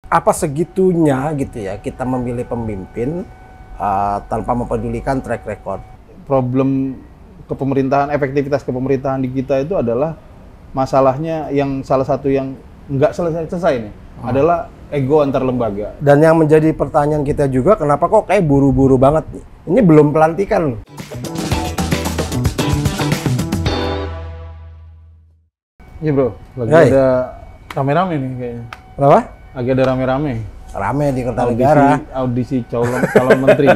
apa segitunya gitu ya kita memilih pemimpin tanpa mempedulikan track record. Problem kepemerintahan, efektivitas kepemerintahan di kita itu adalah masalahnya yang salah satu yang nggak selesai nih adalah ego antar lembaga. Dan yang menjadi pertanyaan kita juga, kenapa kok kayak buru-buru banget nih? Ini belum pelantikan loh. Iya bro, lagi ada rame-rame nih kayaknya. Kenapa? Lagi ada rame-rame. Rame di Kertanegara. Audisi calon menteri.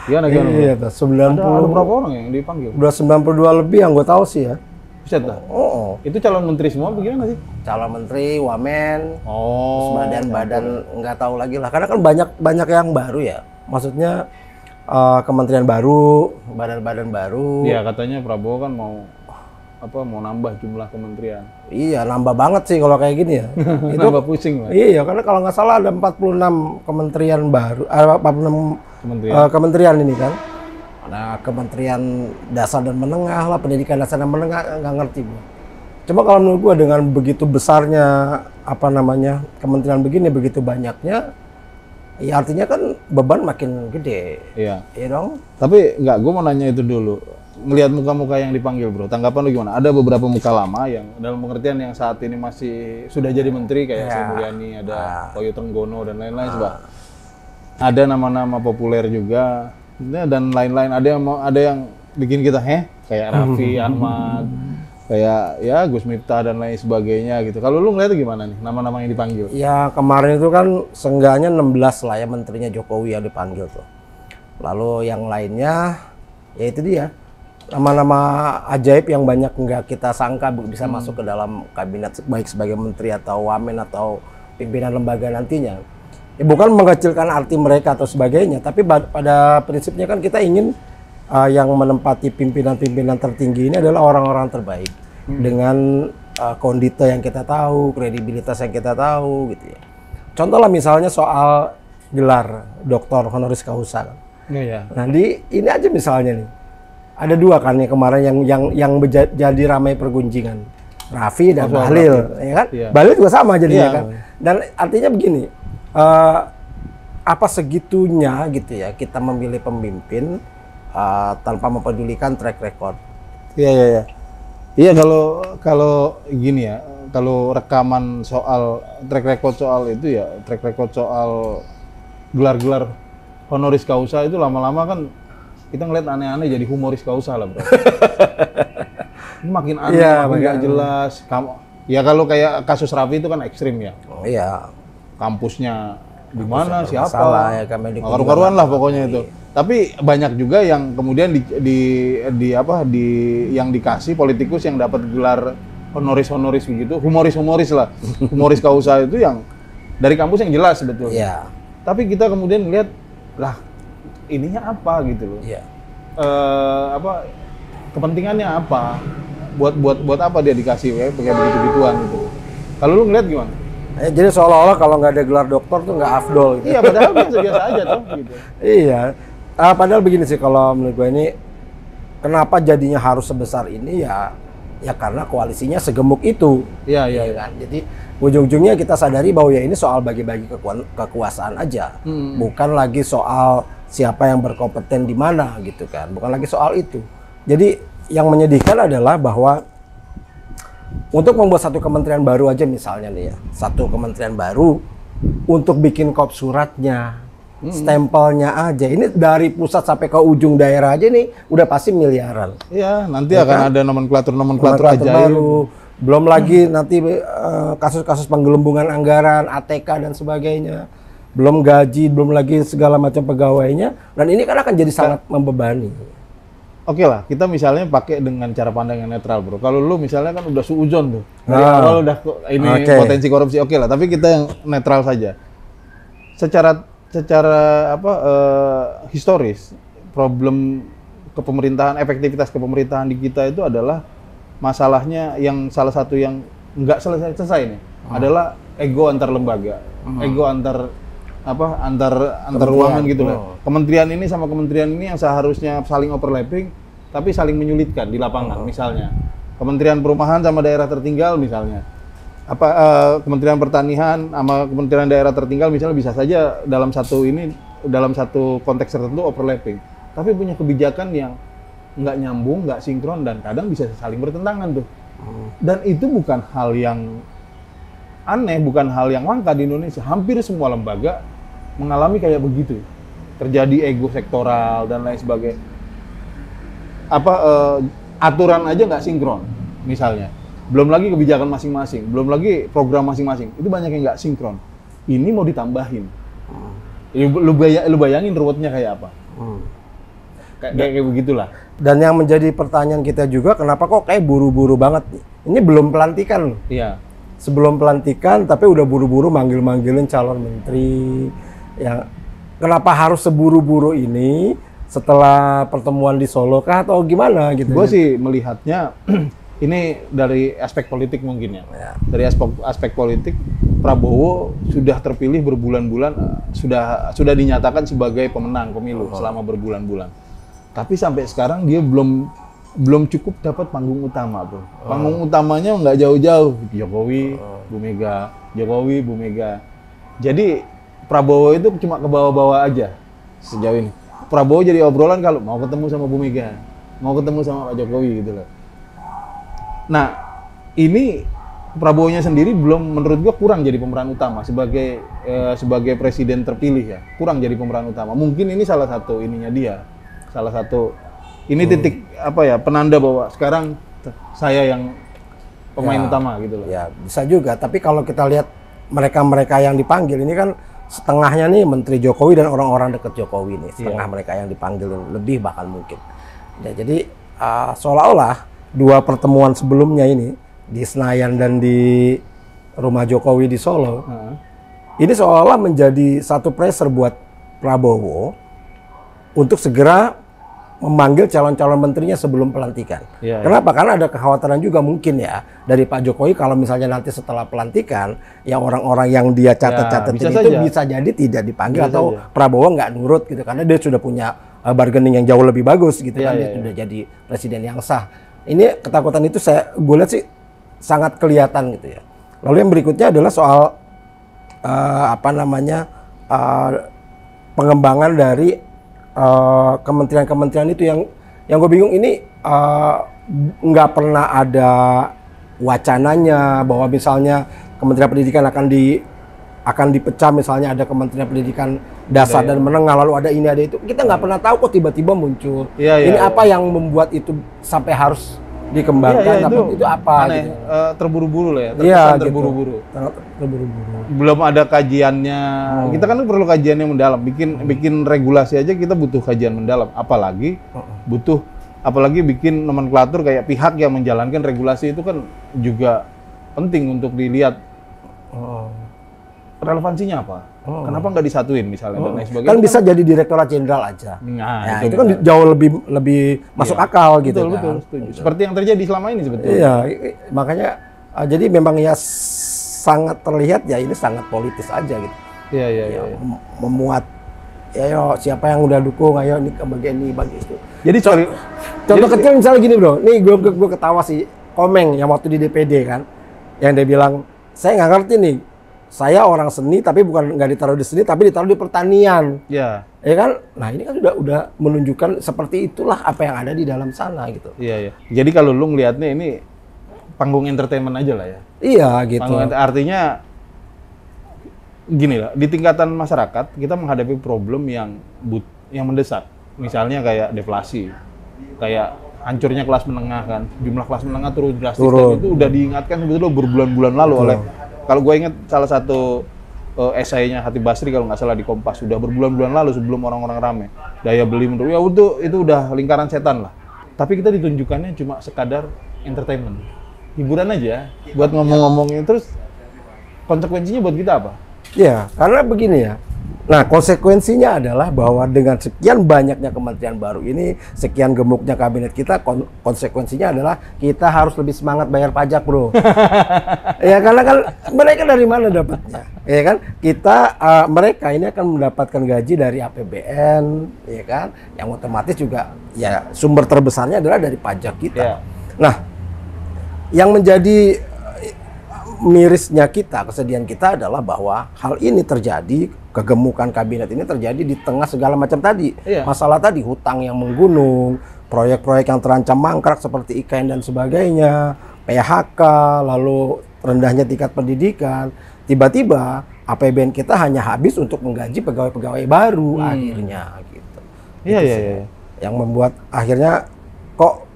Gimana? Iya, 90. Ada berapa orang yang dipanggil? Udah 92 lebih yang gue tahu sih ya. Buset dah. Oh. Itu calon menteri semua bagaimana sih? Calon menteri, wamen, terus Oh. badan nggak tahu lagi lah. Karena kan banyak yang baru ya. Maksudnya kementerian baru, badan-badan baru. Iya, katanya Prabowo kan mau nambah jumlah kementerian. Iya, nambah banget sih kalau kayak gini ya. Itu Nambah pusing lah. iya, karena kalau nggak salah ada 46 kementerian baru, 46 Kementerian. kementerian ini kan. Ada kementerian dasar dan menengah lah, pendidikan dasar dan menengah, nggak ngerti gua. Cuma kalau menurut gua dengan begitu besarnya kementerian begini, begitu banyaknya, ya artinya kan beban makin gede. Iya. Iya dong. Tapi nggak, gue mau nanya itu dulu. Ngelihat muka-muka yang dipanggil bro, tanggapan lu gimana? Ada beberapa muka lama yang dalam pengertian yang saat ini masih sudah jadi menteri kayak Sri Mulyani, ada Oyo Tenggono dan lain-lain sebab. Ada nama-nama populer juga dan lain-lain. Ada yang bikin kita kayak Raffi Ahmad, kayak ya Gus Miftah dan lain sebagainya gitu. Kalau lu ngeliat gimana nih nama-nama yang dipanggil? Ya kemarin itu kan seenggaknya 16 lah ya menterinya Jokowi yang dipanggil tuh. Lalu yang lainnya, ya itu dia. Nama-nama ajaib yang banyak nggak kita sangka bisa masuk ke dalam kabinet baik sebagai menteri atau wamen atau pimpinan lembaga nantinya. Ya, bukan mengecilkan arti mereka atau sebagainya, tapi pada prinsipnya kan kita ingin yang menempati pimpinan-pimpinan tertinggi ini adalah orang-orang terbaik dengan kondite yang kita tahu, kredibilitas yang kita tahu gitu ya. Contoh lah misalnya soal gelar doktor honoris causa. Iya. Nah ini aja misalnya nih. Ada dua kan ya kemarin yang jadi ramai pergunjingan, Raffi dan Bahlil, ya kan? Iya. Bahlil juga sama jadinya Iya. kan. Dan artinya begini, apa segitunya gitu ya kita memilih pemimpin tanpa mempedulikan track record. Iya. Iya kalau gini ya, kalau rekaman soal track record soal itu ya, track record soal gelar-gelar honoris causa itu lama-lama kan kita ngeliat aneh-aneh jadi humoris causa lah bro. Ini makin aneh, makin nggak jelas. Ya kalau kayak kasus Raffi itu kan ekstrim ya. Oh iya. Kampusnya di mana, siapa, Ya, karuan lah pokoknya itu. Tapi banyak juga yang kemudian yang dikasih politikus yang dapat gelar honoris begitu, humoris lah. Humoris causa itu yang dari kampus yang jelas sebetulnya. Iya. Tapi kita kemudian lihat lah ininya apa gitu loh. Iya. Kepentingannya apa? Buat apa dia dikasih kayak begitu-gituan gitu. Kalau lu ngeliat gimana? Jadi seolah-olah kalau nggak ada gelar doktor tuh nggak afdol gitu. Iya, padahal biasa-biasa aja tuh gitu. Iya. Padahal begini sih kalau menurut gue ini kenapa jadinya harus sebesar ini ya karena koalisinya segemuk itu. Iya. Kan? Jadi ujung-ujungnya kita sadari bahwa ya ini soal bagi-bagi kekuasaan aja. Bukan lagi soal siapa yang berkompeten di mana gitu kan. Bukan lagi soal itu. Jadi yang menyedihkan adalah bahwa untuk membuat satu kementerian baru aja misalnya nih ya, satu kementerian baru untuk bikin kop suratnya, stempelnya aja, ini dari pusat sampai ke ujung daerah aja nih udah pasti miliaran. Iya, nanti akan ada nomenklatur ajaib. Baru. Belum lagi nanti kasus-kasus penggelembungan anggaran, ATK dan sebagainya. Belum gaji, belum lagi segala macam pegawainya. Dan ini kan akan jadi sangat membebani. Oke lah, kita misalnya pakai dengan cara pandang yang netral bro. Kalau lu misalnya kan udah suudzon tuh. Dari awal udah ini potensi korupsi, oke lah. Tapi kita yang netral saja. Secara historis, problem kepemerintahan, efektivitas kepemerintahan di kita itu adalah masalahnya yang salah satu yang nggak selesai nih adalah ego antar lembaga, ego antar ruangan gitu loh. Kementerian ini sama kementerian ini yang seharusnya saling overlapping tapi saling menyulitkan di lapangan. Misalnya Kementerian Perumahan sama daerah tertinggal misalnya Kementerian Pertanian sama Kementerian Daerah Tertinggal misalnya bisa saja dalam satu konteks tertentu overlapping, tapi punya kebijakan yang nggak nyambung, nggak sinkron, dan kadang bisa saling bertentangan tuh. Dan itu bukan hal yang aneh, bukan hal yang langka di Indonesia. Hampir semua lembaga mengalami kayak begitu. Terjadi ego sektoral dan lain sebagainya. Aturan aja nggak sinkron, misalnya. Belum lagi kebijakan masing-masing, belum lagi program masing-masing. Itu banyak yang nggak sinkron. Ini mau ditambahin. Lu bayangin ruwetnya kayak apa? Kayak begitulah. Dan yang menjadi pertanyaan kita juga, kenapa kok kayak buru-buru banget nih? Ini belum pelantikan loh. Iya. Sebelum pelantikan, tapi udah buru-buru manggil-manggilin calon menteri. Yang kenapa harus seburu-buru ini setelah pertemuan di Solo kah atau gimana gitu? Gue sih melihatnya ini dari aspek politik mungkin ya. Dari aspek politik, Prabowo sudah terpilih berbulan-bulan, sudah dinyatakan sebagai pemenang pemilu selama berbulan-bulan. Tapi sampai sekarang dia belum cukup dapat panggung utama, bro. Panggung utamanya nggak jauh-jauh, Jokowi, Bu Mega, Jokowi, Bu Mega. Jadi Prabowo itu cuma ke bawah-bawah aja sejauh ini. Prabowo jadi obrolan kalau mau ketemu sama Bu Mega, mau ketemu sama Pak Jokowi gitu loh. Nah, ini Prabowo-nya sendiri belum, menurut gua kurang jadi pemeran utama sebagai presiden terpilih ya. Kurang jadi pemeran utama. Mungkin ini salah satu ininya dia. Salah satu ini titik penanda bahwa sekarang saya yang pemain utama gitu loh. Ya, bisa juga. Tapi kalau kita lihat mereka-mereka yang dipanggil ini kan setengahnya nih Menteri Jokowi dan orang-orang dekat Jokowi nih. Setengah mereka yang dipanggil, lebih bahkan mungkin. Ya, jadi seolah-olah dua pertemuan sebelumnya ini di Senayan dan di rumah Jokowi di Solo, ini seolah-olah menjadi satu pressure buat Prabowo untuk segera memanggil calon-calon menterinya sebelum pelantikan. Kenapa? Karena ada kekhawatiran juga mungkin ya dari Pak Jokowi kalau misalnya nanti setelah pelantikan, ya orang-orang yang dia catat-catatin itu bisa jadi tidak dipanggil atau Prabowo nggak nurut gitu, karena dia sudah punya bargaining yang jauh lebih bagus gitu kan, dia sudah jadi presiden yang sah. Ini ketakutan itu gue lihat sih sangat kelihatan gitu ya. Lalu yang berikutnya adalah soal pengembangan dari kementerian-kementerian itu yang gue bingung ini nggak pernah ada wacananya bahwa misalnya Kementerian Pendidikan akan dipecah, misalnya ada Kementerian Pendidikan Dasar dan Menengah, lalu ada ini ada itu, kita nggak pernah tahu kok tiba-tiba muncul. Apa yang membuat itu sampai harus dikembangkan? Itu apa? Aneh, gitu. Terburu-buru lah ya, terkesan terburu-buru. Terburu-buru. Belum ada kajiannya. Kita kan perlu kajian yang mendalam. Bikin regulasi aja kita butuh kajian mendalam. Apalagi bikin nomenklatur kayak pihak yang menjalankan regulasi itu kan juga penting untuk dilihat relevansinya apa. Kenapa nggak disatuin misalnya dan lain sebagainya? Kan bisa jadi Direktorat Jenderal aja. Nah, itu kan jauh lebih masuk akal gitu. Betul, setuju. Seperti yang terjadi selama ini sebetulnya. Iya, makanya jadi memang ya sangat terlihat ya ini sangat politis aja gitu. Iya. Memuat siapa yang udah dukung, ayo ini ke bagian ini, bagian itu. Jadi contoh kecil misalnya gini bro, nih gue ketawa si Komeng yang waktu di DPD kan, yang dia bilang saya nggak ngerti nih. Saya orang seni tapi nggak ditaruh di seni tapi ditaruh di pertanian. Ya kan? Nah, ini kan udah menunjukkan seperti itulah apa yang ada di dalam sana gitu. Iya. Jadi kalau lu ngelihatnya ini panggung entertainment aja lah ya. Iya, gitu. Artinya gini lah, di tingkatan masyarakat kita menghadapi problem yang mendesak. Misalnya kayak deflasi. Kayak hancurnya kelas menengah kan. Jumlah kelas menengah turun drastis dan itu udah diingatkan sebetulnya berbulan-bulan lalu oleh, kalau gue ingat salah satu esainya Hatib Basri kalau nggak salah di Kompas, sudah berbulan-bulan lalu sebelum orang-orang rame. Daya beli menurut itu udah lingkaran setan lah. Tapi kita ditunjukkannya cuma sekadar entertainment, hiburan aja, buat ngomong-ngomongin. Terus konsekuensinya buat kita apa? Ya, karena begini ya. Nah, konsekuensinya adalah bahwa dengan sekian banyaknya kementerian baru ini, sekian gemuknya kabinet kita, konsekuensinya adalah kita harus lebih semangat bayar pajak, bro. Ya, karena kan mereka dari mana dapatnya? Ya kan? Mereka ini akan mendapatkan gaji dari APBN, ya kan? Yang otomatis juga ya sumber terbesarnya adalah dari pajak kita. Nah, yang menjadi mirisnya kita, kesedihan kita adalah bahwa hal ini terjadi, kegemukan kabinet ini terjadi di tengah segala macam tadi. Iya. Masalah tadi, hutang yang menggunung, proyek-proyek yang terancam mangkrak seperti IKN dan sebagainya, PHK, lalu rendahnya tingkat pendidikan. Tiba-tiba APBN kita hanya habis untuk menggaji pegawai-pegawai baru akhirnya gitu. Iya, Itu iya, sih iya. yang membuat akhirnya kok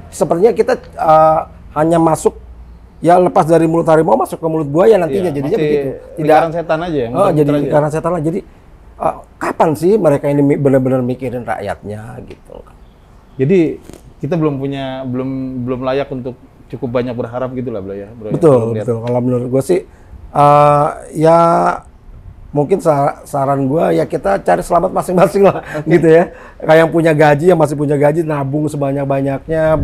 sepertinya kita hanya masuk, ya lepas dari mulut harimau masuk ke mulut buaya nantinya, Iya, jadinya masih begitu. lingkaran setan aja ya. Jadi muter-muter aja. lingkaran setan lah. Jadi kapan sih mereka ini benar-benar mikirin rakyatnya gitu. Jadi kita belum layak untuk cukup banyak berharap gitu lah, Bro ya. Bro, ya, kalau Betul, lihat. betul. Kalau menurut gue sih ya mungkin saran gue ya kita cari selamat masing-masing lah gitu ya. Kayak yang punya gaji, yang masih punya gaji, nabung sebanyak-banyaknya,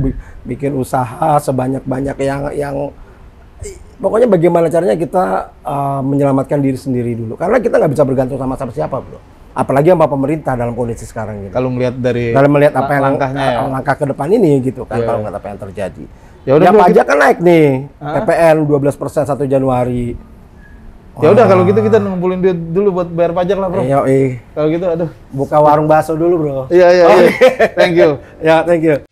bikin usaha sebanyak-banyak yang pokoknya bagaimana caranya kita menyelamatkan diri sendiri dulu. Karena kita nggak bisa bergantung sama siapa, bro. Apalagi sama pemerintah dalam kondisi sekarang gitu. Kalau melihat dari Dalam melihat apa yang langkahnya ya. langkah ke depan ini gitu kan, Iya. kalau nggak apa yang terjadi. Ya udah, Ya bro, pajak kan naik nih, PPN 12% 1 Januari. Ya udah kalau gitu kita ngumpulin duit dulu buat bayar pajak lah, Bro. Iya, Kalau gitu aduh. buka warung bakso dulu, bro. Iya, iya, iya. Thank you. Ya, thank you.